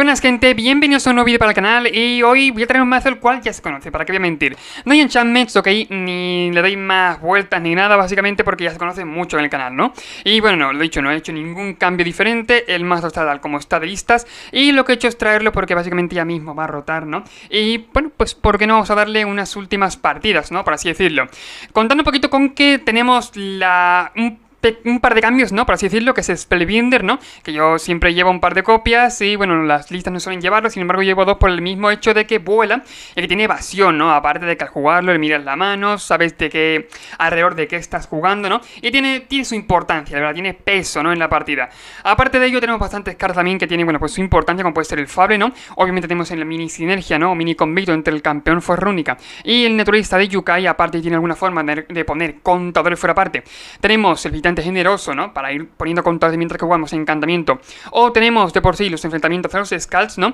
Muy buenas gente, bienvenidos a un nuevo vídeo para el canal. Y hoy voy a traer un mazo el cual ya se conoce, para qué voy a mentir. No hay enchantments, ok, ni le doy más vueltas ni nada, básicamente porque ya se conoce mucho en el canal, ¿no? Y bueno, no, lo he dicho, no he hecho ningún cambio diferente. El mazo está tal como está de listas. Y lo que he hecho es traerlo porque básicamente ya mismo va a rotar, ¿no? Y bueno, pues ¿por qué no vamos a darle unas últimas partidas, ¿no? Por así decirlo. Contando un poquito con que tenemos un par de cambios, ¿no? Por así decirlo, que es Spellbinder, ¿no? Que yo siempre llevo un par de copias y, bueno, las listas no suelen llevarlo, sin embargo llevo dos por el mismo hecho de que vuela y que tiene evasión, ¿no? Aparte de que al jugarlo le miras la mano, sabes de qué, alrededor de qué estás jugando, ¿no? Y tiene su importancia, la verdad, tiene peso, ¿no? En la partida. Aparte de ello tenemos bastantes cartas también que tienen, bueno, pues su importancia, como puede ser el Fable, ¿no? Obviamente tenemos en la mini sinergia, ¿no? O mini convicto entre el campeón fuera rúnica y el naturalista de Yukai, aparte tiene alguna forma de poner contadores fuera parte. Tenemos el visitante generoso, ¿no? Para ir poniendo contadores mientras que jugamos encantamiento. O tenemos de por sí los enfrentamientos a los Skulls, ¿no?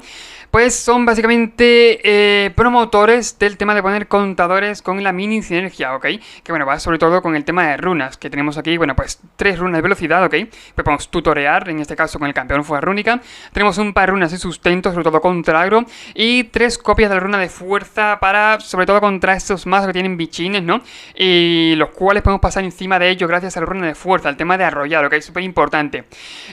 Pues son básicamente promotores del tema de poner contadores con la mini sinergia, ¿ok? Que bueno, va sobre todo con el tema de runas, que tenemos aquí, bueno, pues 3 runas de velocidad, ¿ok? Pues podemos tutorear, en este caso con el campeón fuera rúnica. Tenemos un par de runas de sustento, sobre todo contra agro. Y 3 copias de la runa de fuerza para, sobre todo contra estos mazos que tienen bichines, ¿no? Y los cuales podemos pasar encima de ellos gracias a la runa de fuerza, el tema de arrollar, ¿ok? Es súper importante.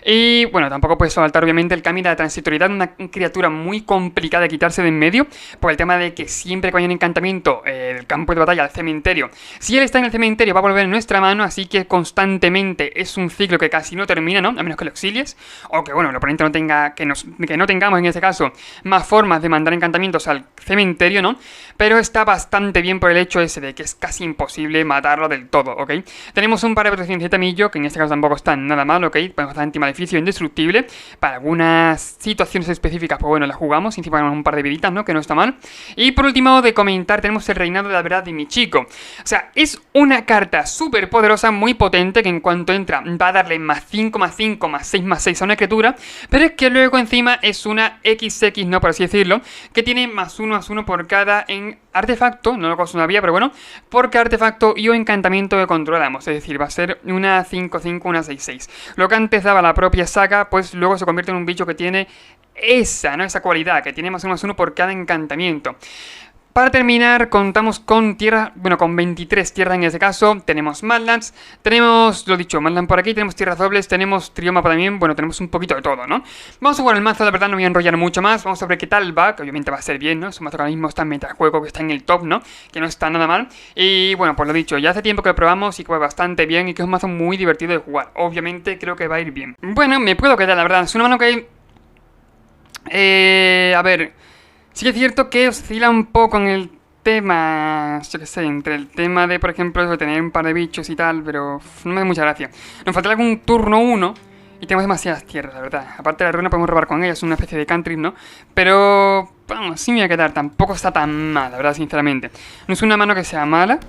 Y bueno, tampoco puede faltar obviamente el cambio de la transitoriedad, una criatura muy complicada de quitarse de en medio, por el tema de que siempre que haya un encantamiento, el campo de batalla, al cementerio, si él está en el cementerio va a volver en nuestra mano, así que constantemente es un ciclo que casi no termina, ¿no? A menos que lo exilies, o que bueno, el oponente no tenga, que no tengamos en este caso más formas de mandar encantamientos al cementerio, ¿no? Pero está bastante bien por el hecho ese de que es casi imposible matarlo del todo, ¿ok? Tenemos un par de protección de tamillo, que en este caso tampoco está nada mal, ¿ok? Podemos hacer antimaleficio indestructible. Para algunas situaciones específicas, pues bueno, la jugamos. Encima tenemos un par de viditas, ¿no? Que no está mal. Y por último, de comentar, tenemos el reinado de la verdad de Michiko. O sea, es una carta súper poderosa, muy potente, que en cuanto entra va a darle más 5, más 5, más 6, más 6 a una criatura. Pero es que luego encima es una XX, ¿no? Por así decirlo, que tiene más 1 más 1 por cada en artefacto, no lo conozco todavía, pero bueno, por cada artefacto y o encantamiento que controlamos. Es decir, va a ser una 5-5, una 6-6. Lo que antes daba la propia saga, pues luego se convierte en un bicho que tiene esa, ¿no? Esa cualidad, que tiene más 1 más 1 por cada encantamiento. Para terminar, contamos con tierra, bueno, con 23 tierras en ese caso. Tenemos Madlands, tenemos, lo dicho, Madland por aquí, tenemos tierras dobles, tenemos Triomapa también, bueno, tenemos un poquito de todo, ¿no? Vamos a jugar el mazo, la verdad no voy a enrollar mucho más, vamos a ver qué tal va, que obviamente va a ser bien, ¿no? Es un mazo que ahora mismo está en metajuego, que está en el top, ¿no? Que no está nada mal. Y bueno, pues lo dicho, ya hace tiempo que lo probamos y que va bastante bien y que es un mazo muy divertido de jugar. Obviamente creo que va a ir bien. Bueno, me puedo quedar, la verdad, es una mano que... a ver... Sí que es cierto que oscila un poco en el tema, yo qué sé, entre el tema de, por ejemplo, eso de tener un par de bichos y tal, pero no me hace mucha gracia. Nos falta algún turno 1 y tenemos demasiadas tierras, la verdad. Aparte de la runa podemos robar con ella, es una especie de country, ¿no? Pero, vamos, sí me voy a quedar, tampoco está tan mal, la verdad, sinceramente. No es una mano que sea mala,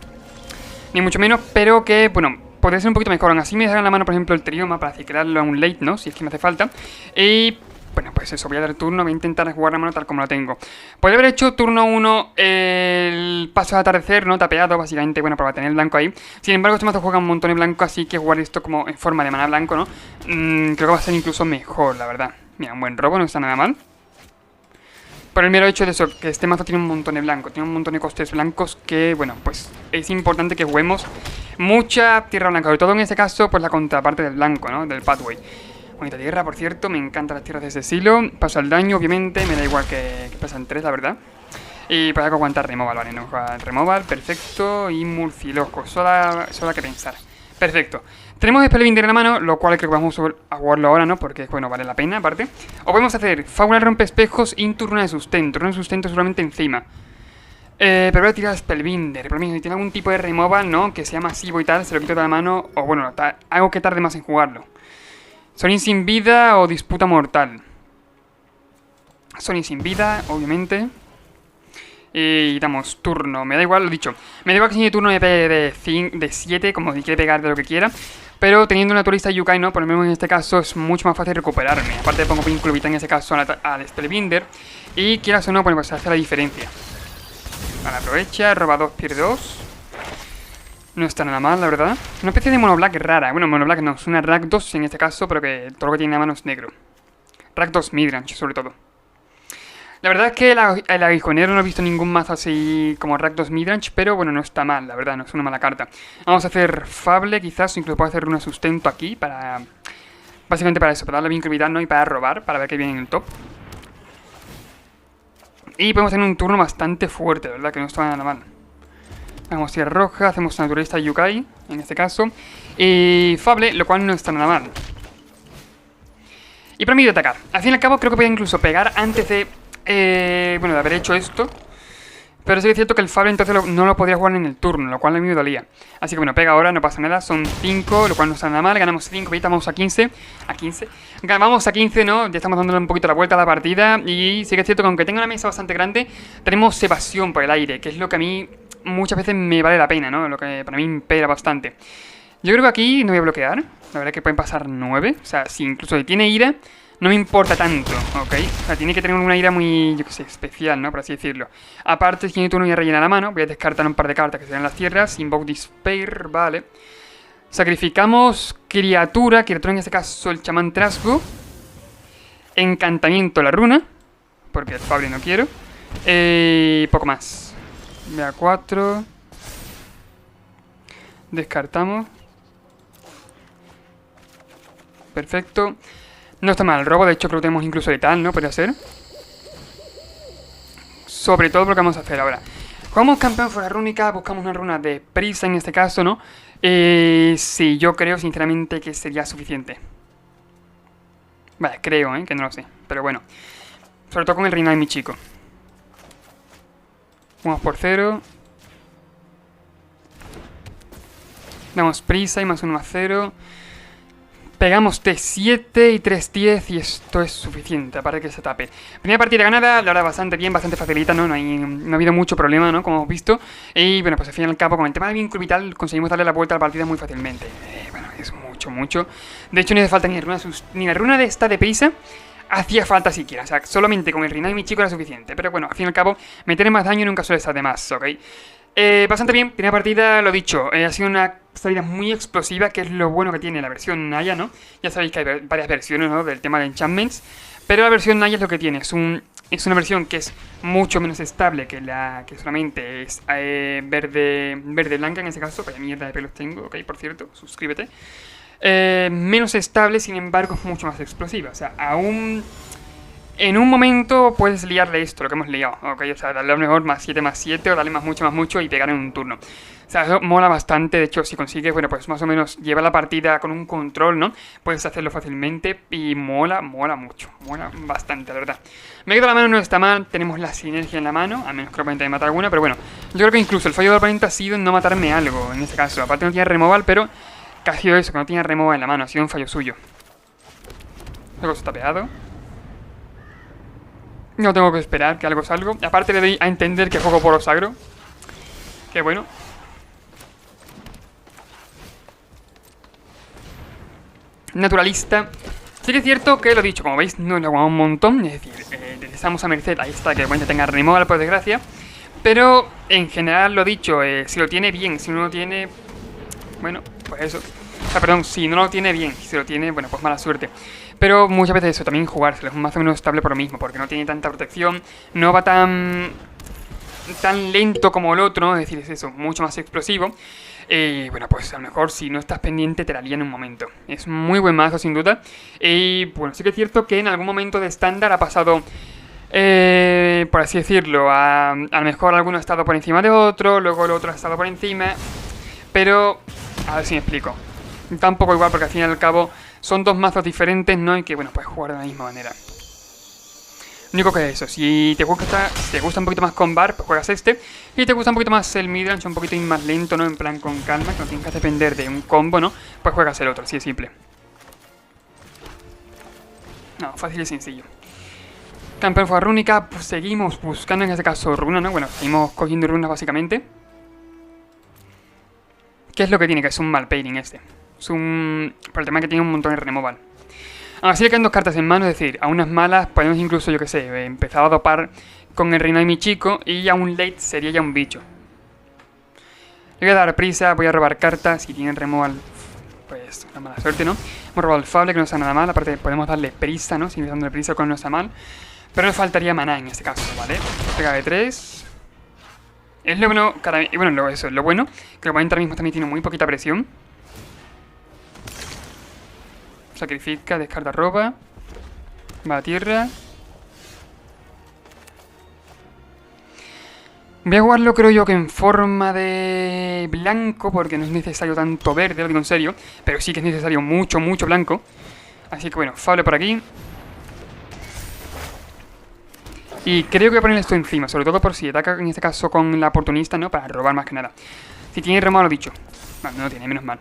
ni mucho menos, pero que, bueno, podría ser un poquito mejor. Aún así me dejarán la mano, por ejemplo, el Trioma para ciclarlo a un late, ¿no? Si es que me hace falta. Y... bueno, pues eso, voy a dar turno, voy a intentar jugar la mano tal como la tengo. Podría haber hecho turno 1 el paso de atardecer, ¿no? Tapeado, básicamente, bueno, para tener el blanco ahí. Sin embargo, este mazo juega un montón de blanco, así que jugar esto como en forma de mana blanco, ¿no? Creo que va a ser incluso mejor, la verdad. Mira, un buen robo, no está nada mal. Por el mero hecho de eso, que este mazo tiene un montón de blanco, tiene un montón de costes blancos que, bueno, pues es importante que juguemos mucha tierra blanca, sobre todo en este caso, pues la contraparte del blanco, ¿no? Del pathway. Bonita tierra, por cierto, me encantan las tierras de ese estilo. Pasa el daño, obviamente, me da igual que pasan 3, la verdad. Y para aguantar removal, vale, no removal, perfecto. Y murciélago, solo hay que pensar. Perfecto. Tenemos Spellbinder en la mano, lo cual creo que vamos a jugarlo ahora, ¿no? Porque, bueno, vale la pena, aparte. O podemos hacer Fábula rompe espejos y turno de sustento. Turno de sustento seguramente encima. Pero voy a tirar Spellbinder. Por mí, si tiene algún tipo de removal, ¿no? Que sea masivo y tal, se lo quito de la mano. O bueno, algo que tarde más en jugarlo. Sonic sin vida o disputa mortal. Sonic sin vida, obviamente. Y damos turno. Me da igual, lo dicho. Me da igual que si mi turno me pegue de 7, como si quiere pegar de lo que quiera. Pero teniendo una turista Yukai, ¿no? Por lo menos en este caso es mucho más fácil recuperarme. Aparte pongo Vínculo Vital en ese caso al Spellbinder. Y quieras o no, pues hace la diferencia. Vale, aprovecha, roba 2, pierde 2. No está nada mal, la verdad. Una especie de monoblack rara. Bueno, monoblack no, es una Rakdos en este caso, pero que todo lo que tiene en la mano es negro. Rakdos Midrange, sobre todo. La verdad es que el aguijonero no he visto ningún mazo así como Rakdos Midrange, pero bueno, no está mal, la verdad, no es una mala carta. Vamos a hacer Fable quizás, incluso puedo hacer un sustento aquí para... Básicamente para eso, para darle vincularidad, ¿no? Y para robar, para ver que viene en el top. Y podemos tener un turno bastante fuerte, ¿verdad? Que no está nada mal. Vamos a tierra roja, hacemos naturalista Yukai, en este caso. Y Fable, lo cual no está nada mal. Y para mí de atacar. Al fin y al cabo creo que voy a incluso pegar antes de... bueno, de haber hecho esto. Pero sí que es cierto que el Fable entonces no lo podría jugar en el turno, lo cual a mí me dolía. Así que bueno, pega ahora, no pasa nada, son 5, lo cual no está nada mal. Ganamos 5, ahorita vamos a 15. A 15. Vamos a 15, ¿no? Ya estamos dándole un poquito la vuelta a la partida. Y sí que es cierto que aunque tenga una mesa bastante grande, tenemos evasión por el aire, que es lo que a mí muchas veces me vale la pena, ¿no? Lo que para mí impera bastante. Yo creo que aquí no voy a bloquear. La verdad es que pueden pasar 9. O sea, si incluso si tiene ira, no me importa tanto, ¿ok? O sea, tiene que tener una ira muy, yo qué sé, especial, ¿no? Por así decirlo. Aparte, si mi turno voy a rellenar la mano. Voy a descartar un par de cartas que sean las tierras. Invoke Despair, vale. Sacrificamos criatura en este caso el chamán Trasgo. Encantamiento la runa, porque el Fable no quiero. Poco más. Vea 4. Descartamos. Perfecto. No está mal el robo, de hecho creo que tenemos incluso letal, ¿no? Podría ser. Sobre todo lo que vamos a hacer ahora. Jugamos campeón fuera rúnica, buscamos una runa de prisa en este caso, ¿no? Sí, yo creo sinceramente que sería suficiente. Vale, creo, que no lo sé. Pero bueno. Sobre todo con el reino de mi chico. Vamos por 0. Damos prisa y más 1 más 0. Pegamos T7 y 3-10 y esto es suficiente para que se tape. Primera partida ganada, la verdad bastante bien, bastante facilita, ¿no? No ha habido mucho problema, ¿no? Como hemos visto. Y bueno, pues al fin y al cabo, con el tema del vínculo vital, conseguimos darle la vuelta a la partida muy fácilmente. Bueno, es mucho. De hecho, no hace falta ni la runa de esta de prisa. Hacía falta siquiera, o sea, solamente con el reinado de mi chico era suficiente. Pero bueno, al fin y al cabo, meter más daño nunca suele estar de más, ¿ok? Bastante bien, primera partida, lo dicho, ha sido una salida muy explosiva, que es lo bueno que tiene la versión Naya, ¿no? Ya sabéis que hay varias versiones, ¿no? Del tema de enchantments, pero la versión Naya es lo que tiene, es una versión que es mucho menos estable que la que solamente es verde-blanca en ese caso. Vaya mierda de pelos tengo, ok, por cierto, suscríbete. Menos estable, sin embargo, es mucho más explosiva, o sea, aún... En un momento puedes liarle esto, lo que hemos liado, ¿ok? O sea, darle a lo mejor más 7 o darle más mucho y pegar en un turno. O sea, eso mola bastante, de hecho, si consigues, bueno, pues más o menos llevar la partida con un control, ¿no? Puedes hacerlo fácilmente y mola mucho, mola bastante, la verdad. Me quedo la mano, no está mal, tenemos la sinergia en la mano, a menos que el oponente me mate alguna, pero bueno. Yo creo que incluso el fallo del oponente ha sido no matarme algo, en este caso. Aparte no tiene removal, pero que ha sido eso, que no tiene removal en la mano, ha sido un fallo suyo. Luego está tapeado. No tengo que esperar que algo salga. Aparte le doy a entender que juego por Osagro. Qué bueno. Naturalista. Sí que es cierto que lo dicho, como veis, no lo jugamos un montón. Es decir, estamos a merced. Ahí está, que el tenga removal por desgracia. Pero en general lo dicho, si lo tiene bien, si no lo tiene... Bueno, pues eso. O sea, perdón, si no lo tiene bien, si lo tiene, bueno, pues mala suerte. Pero muchas veces eso, también jugárselo es más o menos estable por lo mismo, porque no tiene tanta protección, no va tan lento como el otro, es decir, es eso, mucho más explosivo. Y bueno, pues a lo mejor si no estás pendiente te la lía en un momento. Es muy buen mazo sin duda. Y bueno, sí que es cierto que en algún momento de estándar ha pasado... por así decirlo, a lo mejor alguno ha estado por encima de otro, luego el otro ha estado por encima. Pero, a ver si me explico. Tampoco igual, porque al fin y al cabo son dos mazos diferentes, ¿no? Y que, bueno, puedes jugar de la misma manera. Lo único que es eso, si te gusta un poquito más Combar, pues juegas este. Si te gusta un poquito más el midrange, un poquito más lento, ¿no? En plan con calma, que no tienes que depender de un combo, ¿no? Pues juegas el otro, así de simple. No, fácil y sencillo. Campeón fuera rúnica, pues seguimos buscando en este caso runa, ¿no? Bueno, seguimos cogiendo runas básicamente. ¿Qué es lo que tiene? Que es un mal pairing este. Es un... Por el tema que tiene un montón de removal. Así le quedan dos cartas en mano, es decir, a unas malas podemos incluso, yo que sé, empezar a dopar con el reino de mi chico y ya un late sería ya un bicho. Le voy a dar prisa, voy a robar cartas, si tienen removal, pues una mala suerte, ¿no? Hemos robado el Fable, que no está nada mal, aparte podemos darle prisa, ¿no? Si dándole prisa con no está mal. Pero nos faltaría maná en este caso, ¿vale? Pega de 3. Es lo bueno, eso es lo bueno, que el oponente ahora mismo también tiene muy poquita presión. Sacrifica, descarta ropa. Va a tierra. Voy a jugarlo, creo yo, que en forma de blanco, porque no es necesario tanto verde, lo digo en serio. Pero sí que es necesario mucho, mucho blanco. Así que bueno, Fable por aquí. Y creo que voy a poner esto encima, sobre todo por si ataca en este caso con la oportunista, ¿no? Para robar más que nada. Si tiene remado, lo dicho. Bueno, no lo tiene, menos mal.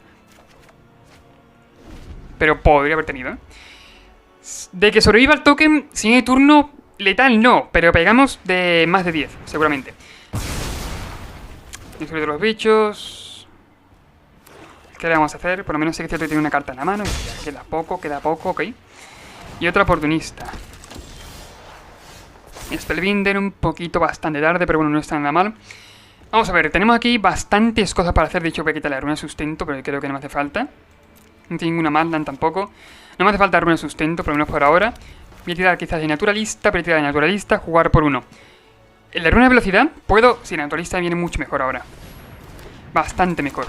Pero podría haber tenido, ¿eh? De que sobreviva el token, si hay turno letal no, pero pegamos de más de 10, seguramente. Destruir los bichos. ¿Qué le vamos a hacer? Por lo menos sé que es cierto que tiene una carta en la mano. Queda poco, ok. Y otra oportunista. Spellbinder un poquito bastante tarde, pero bueno, no está nada mal. Vamos a ver, tenemos aquí bastantes cosas para hacer. De hecho voy a quitar la runa de sustento, pero creo que no me hace falta. No tiene ninguna Madland tampoco. No me hace falta runa de sustento, por lo menos por ahora. Voy a tirar quizás de naturalista, pero tirar de naturalista, jugar por uno. En la runa de velocidad puedo... Sí, la naturalista viene mucho mejor ahora. Bastante mejor.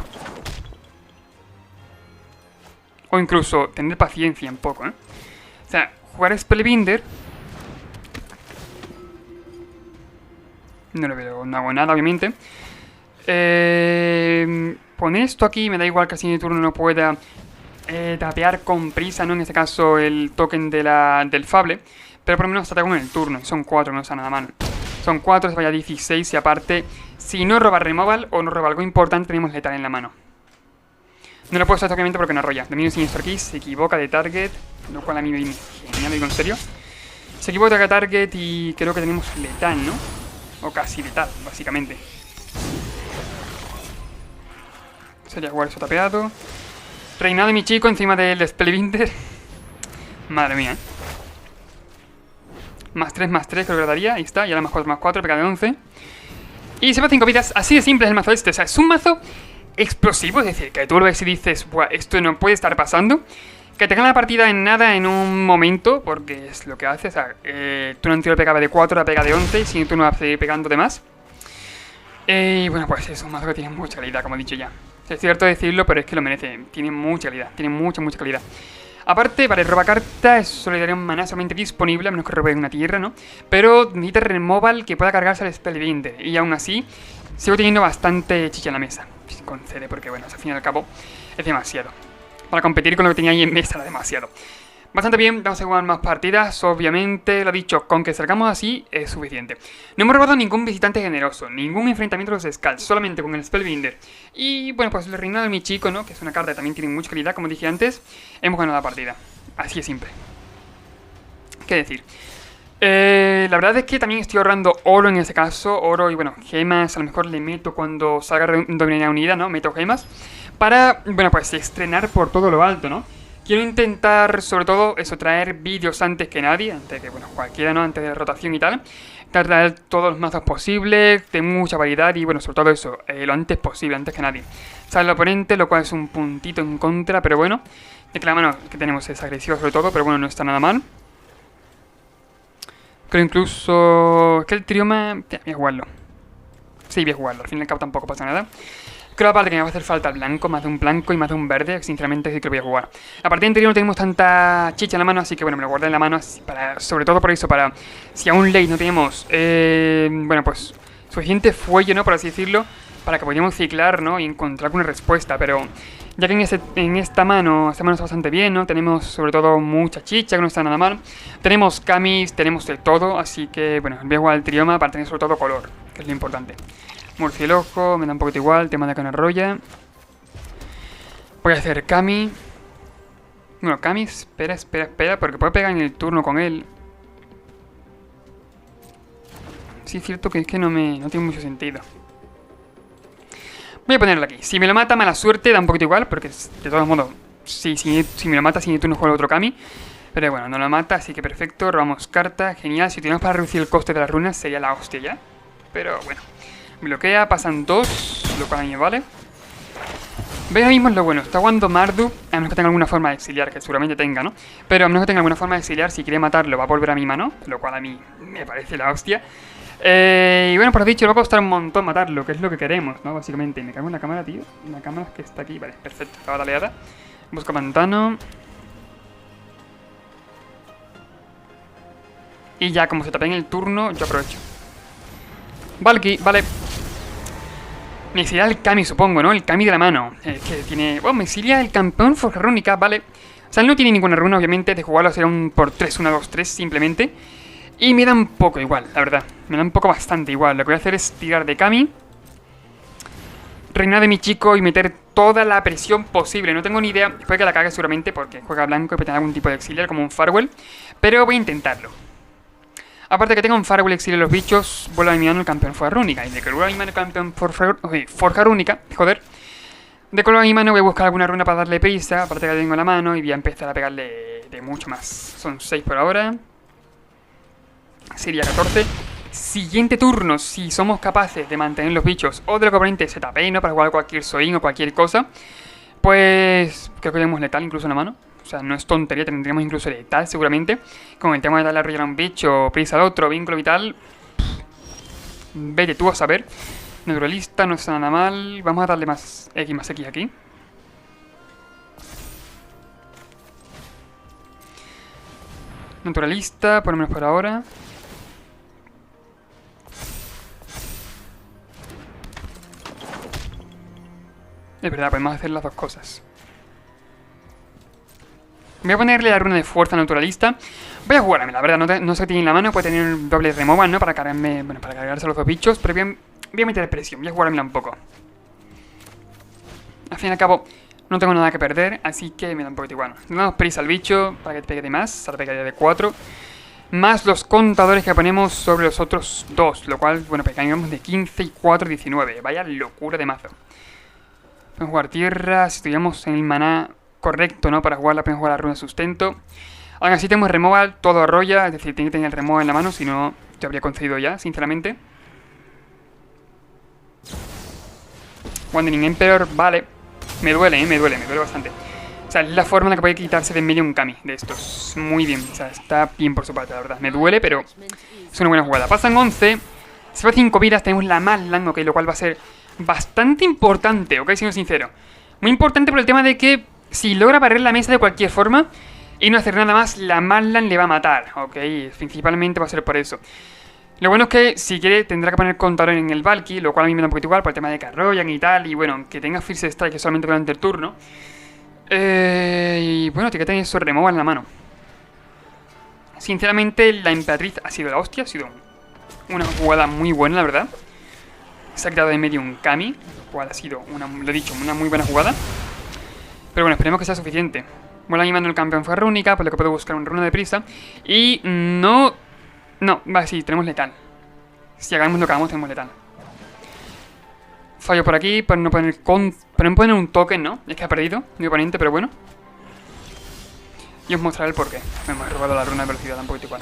O incluso tener paciencia un poco, ¿eh? O sea, jugar Spellbinder... No lo veo, no hago nada, obviamente. Poner esto aquí, me da igual que así de turno no pueda tapear con prisa, ¿no? En este caso el token de del Fable. Pero por lo menos ataco en el turno. Son 4, no está nada mal. Son 4, se vaya 16 y aparte, si no roba removal o no roba algo importante, tenemos letal en la mano. No lo puedo usar obviamente porque no arrolla. Dominio siniestro aquí, se equivoca de target, lo cual a mí me viene genial, digo en serio. Se equivoca de target y creo que tenemos letal, ¿no? O casi letal, básicamente. Sería jugar eso tapeado. Reinado de mi chico encima del Spellbinder. Madre mía, ¿eh? Más 3, creo que lo daría. Ahí está, y ahora más 4, pega de 11. Y se va 5 vidas. Así de simple es el mazo este. O sea, es un mazo explosivo. Es decir, que tú lo ves y dices, buah, esto no puede estar pasando. Que te gana la partida en nada en un momento, porque es lo que hace. O sea, tú no pegaba de 4, la pega de 11, y si tú no vas a seguir pegando de más. Y bueno, pues es un mazo que tiene mucha calidad, como he dicho ya. Es cierto decirlo, pero es que lo merece. Tiene mucha calidad, tiene mucha calidad. Aparte, para el robacarta solo le daría un maná solamente disponible, a menos que robe una tierra, ¿no? Pero necesita removal que pueda cargarse al Spellbinder. Y aún así, sigo teniendo bastante chicha en la mesa. Con CD, porque bueno, al fin y al cabo es demasiado. Para competir con lo que tenía ahí en mesa era demasiado. Bastante bien, vamos a jugar más partidas. Obviamente, lo dicho, con que salgamos así es suficiente. No hemos robado ningún visitante generoso, ningún enfrentamiento de los Skulls, solamente con el Spellbinder. Y bueno, pues el reinado de mi chico, ¿no? Que es una carta que también tiene mucha calidad, como dije antes. Hemos ganado la partida. Así es simple. ¿Qué decir? La verdad es que también estoy ahorrando oro en este caso. Oro y bueno, gemas, a lo mejor le meto cuando salga Dominaria Unida, ¿no? Meto gemas. Para, bueno, pues estrenar por todo lo alto, ¿no? Quiero intentar, sobre todo, eso, traer vídeos antes que nadie, antes que, bueno, cualquiera, ¿no? Antes de la rotación y tal. Traer todos los mazos posibles, de mucha variedad y, bueno, sobre todo eso, lo antes posible, antes que nadie. Sale el oponente, lo cual es un puntito en contra, pero bueno. Ya que la mano que tenemos es agresiva sobre todo, pero bueno, no está nada mal. Creo incluso... Es que el trioma... Ya, voy a jugarlo. Sí, voy a jugarlo, al fin y al cabo tampoco pasa nada. Creo aparte que me va a hacer falta el blanco, más de un blanco y más de un verde. Sinceramente sí que lo voy a jugar. La partida anterior no tenemos tanta chicha en la mano, así que bueno, me lo guardé en la mano para, sobre todo por eso, para si aún late no tenemos, bueno, pues suficiente fuelle, ¿no? Por así decirlo, para que podamos ciclar, ¿no? Y encontrar una respuesta, pero ya que en esta mano está bastante bien, ¿no? Tenemos sobre todo mucha chicha, que no está nada mal. Tenemos camis, tenemos de todo, así que bueno, voy a jugar el trioma para tener sobre todo color, que es lo importante. Murciélago, me da un poquito igual, tema de que no arrolla. Voy a hacer Kami. Bueno, Kami, espera, porque puedo pegar en el turno con él. Sí, es cierto que es que no tiene mucho sentido. Voy a ponerlo aquí. Si me lo mata, mala suerte, da un poquito igual, porque de todos modos, si me lo mata, sin turno juego otro Kami. Pero bueno, no lo mata, así que perfecto, robamos carta, genial. Si tenemos para reducir el coste de las runas, sería la hostia ya. Pero bueno. Bloquea, pasan 2, lo cual a mí me vale. Veis ahora mismo lo bueno, está jugando Marduk, a menos que tenga alguna forma de exiliar, que seguramente tenga, ¿no? Pero a menos que tenga alguna forma de exiliar, si quiere matarlo va a volver a mi mano, lo cual a mí me parece la hostia. Y bueno, por lo dicho, le va a costar un montón matarlo, que es lo que queremos, ¿no? Básicamente, me cago en la cámara, tío. La cámara que está aquí, vale, perfecto, estaba taleada. Busco pantano. Y ya, como se tapé en el turno, yo aprovecho. Valky, vale. Me exilia el Kami, supongo, ¿no? El Kami de la mano. Que tiene... Bueno, me exilia el campeón Forja Rúnica, vale. O sea, él no tiene ninguna runa, obviamente. De jugarlo será un por 3, 1, 2, 3, simplemente. Y me da un poco igual, la verdad. Me da un poco bastante igual. Lo que voy a hacer es tirar de Kami. Reinar de mi chico y meter toda la presión posible. No tengo ni idea. Puede que la cague seguramente porque juega blanco y puede tener algún tipo de exiliar como un Farewell. Pero voy a intentarlo. Aparte que tenga un Farewell exilio los bichos, vuelvo a mi mano el campeón Forja Rúnica. Y de que vuelva a mi mano el campeón Forja Rúnica, joder. De que vuelva a mi mano voy a buscar alguna runa para darle prisa. Aparte que la tengo en la mano y voy a empezar a pegarle de mucho más. Son 6 por ahora. Sería 14. Siguiente turno, si somos capaces de mantener los bichos o de lo que oponente se tape, ¿no? Para jugar cualquier Soin o cualquier cosa. Pues creo que tenemos letal incluso en la mano. O sea, no es tontería, tendríamos incluso letal seguramente. Con el tema de darle arroyo a un bicho, prisa al otro, vínculo vital. Vete tú a saber. Naturalista, no está nada mal. Vamos a darle más X aquí. Naturalista, por lo menos por ahora. Es verdad, podemos hacer las dos cosas. Voy a ponerle la runa de fuerza naturalista. Voy a jugarme, la verdad, no sé qué tiene en la mano. Puede tener un doble removal, ¿no? Para cargarme, bueno, para cargarse a los dos bichos. Pero voy a meter presión, voy a jugármela un poco. Al fin y al cabo, no tengo nada que perder, así que me da un poquito igual. Le damos prisa al bicho para que te pegue de más. Ahora pegaría de 4. Más los contadores que ponemos sobre los otros dos. Lo cual, bueno, pegaríamos de 15 y 4, 19. Vaya locura de mazo. Podemos jugar tierra, si estuviéramos en el maná correcto, ¿no? Para jugarla, podemos jugar la runa de sustento. Aún así tenemos removal, todo arrolla, es decir, tiene que tener el removal en la mano, si no, te habría concedido ya, sinceramente. Wandering Emperor, vale. Me duele bastante. O sea, es la forma en la que puede quitarse de en medio un Kami de estos. Muy bien, o sea, está bien por su parte, la verdad. Me duele, pero es una buena jugada. Pasan 11, se va 5 vidas, tenemos la Mallan, ok, lo cual va a ser bastante importante, ok, siendo sincero. Muy importante por el tema de que si logra barrer la mesa de cualquier forma y no hacer nada más, la Mallan le va a matar, ok, principalmente va a ser por eso. Lo bueno es que si quiere tendrá que poner contador en el Valky, lo cual a mí me da un poquito igual por el tema de que arrollan y tal, y bueno, que tenga Fierce Strike solamente durante el turno. Y bueno, tiene que tener eso removal en la mano. Sinceramente, la Emperatriz ha sido la hostia, ha sido una jugada muy buena, la verdad. Se ha quitado de medio un Kami, lo cual ha sido, lo he dicho, una muy buena jugada. Pero bueno, esperemos que sea suficiente. Vuelvo animando el campeón Forja Rúnica, por lo que puedo buscar una runa de prisa. Y no, vale, sí, tenemos letal. Si hagamos lo que hagamos, tenemos letal. Fallo por aquí, por no poner un token, ¿no? Es que ha perdido mi oponente, pero bueno. Y os mostraré el porqué. Me hemos robado la runa de velocidad, tampoco igual.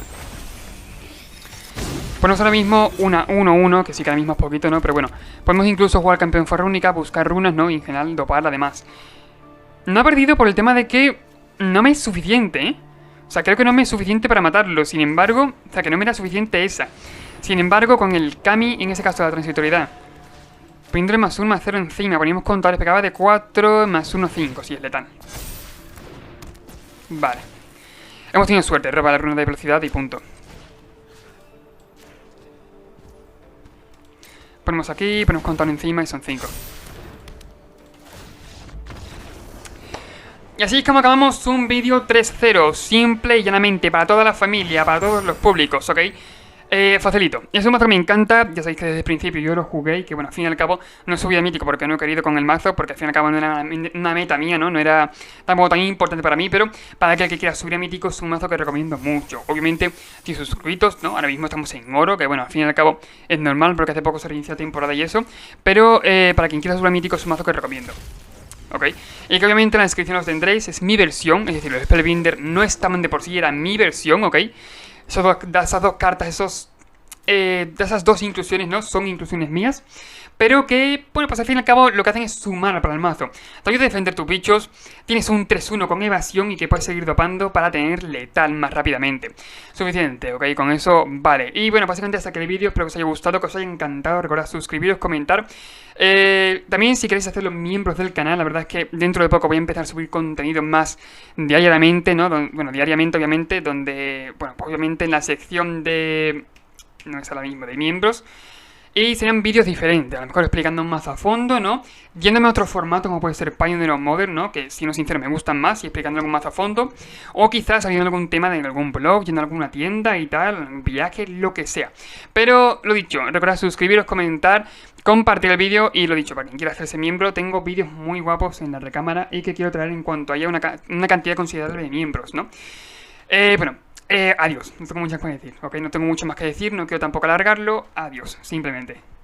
Ponemos ahora mismo una 1-1, que sí que ahora mismo es poquito, ¿no? Pero bueno, podemos incluso jugar campeón Forja Rúnica, buscar runas, ¿no? Y en general doparla además. No ha perdido por el tema de que no me es suficiente, ¿eh? O sea, creo que no me es suficiente para matarlo. Sin embargo, o sea, que no me era suficiente esa. Sin embargo, con el Kami, en ese caso de la transitoriedad, poniéndole más 1, más 0 encima, poníamos contadores, pegaba de 4, más 1, 5, si es letal. Vale. Hemos tenido suerte, roba la runa de velocidad y punto. Ponemos aquí, ponemos contador encima y son 5. Y así es como acabamos un vídeo 3-0, simple y llanamente, para toda la familia, para todos los públicos, ¿ok? Facilito. Es un mazo que me encanta, ya sabéis que desde el principio yo lo jugué y que bueno, al fin y al cabo no subí a mítico porque no he querido con el mazo, porque al fin y al cabo no era una meta mía, ¿no? No era tampoco tan importante para mí, pero para aquel que quiera subir a mítico es un mazo que recomiendo mucho. Obviamente, si sus suscritos, ¿no? Ahora mismo estamos en oro, que bueno, al fin y al cabo es normal porque hace poco se reinició temporada y eso, pero para quien quiera subir a mítico es un mazo que recomiendo. ¿Ok? Y que obviamente en la descripción os tendréis, es mi versión, es decir, los Spellbinder no estaban de por sí, era mi versión, ¿ok? Esas dos cartas, esos de esas dos inclusiones, ¿no? Son inclusiones mías, pero que, bueno, pues al fin y al cabo lo que hacen es sumar para el mazo. Te ayuda a defender tus bichos, tienes un 3-1 con evasión y que puedes seguir dopando para tener letal más rápidamente. Suficiente, ok, con eso vale. Y bueno, básicamente hasta aquí el vídeo, espero que os haya gustado, que os haya encantado. Recordad suscribiros, comentar. También si queréis hacerlo miembros del canal, la verdad es que dentro de poco voy a empezar a subir contenido más diariamente, ¿no? Bueno, diariamente obviamente, donde, bueno, pues obviamente en la sección de... no es ahora mismo, de miembros. Y serían vídeos diferentes, a lo mejor explicando más a fondo, ¿no? Yéndome a otro formato como puede ser Pioneer o Modern, ¿no? Que siendo sincero me gustan más y explicando algo más a fondo. O quizás saliendo algún tema de algún blog, yendo a alguna tienda y tal, un viaje, lo que sea. Pero lo dicho, recordad suscribiros, comentar, compartir el vídeo y lo dicho, para quien quiera hacerse miembro, tengo vídeos muy guapos en la recámara y que quiero traer en cuanto haya una cantidad considerable de miembros, ¿no? Bueno. Adiós, no tengo mucho más que decir, ¿ok? No tengo mucho más que decir, no quiero tampoco alargarlo, adiós, simplemente.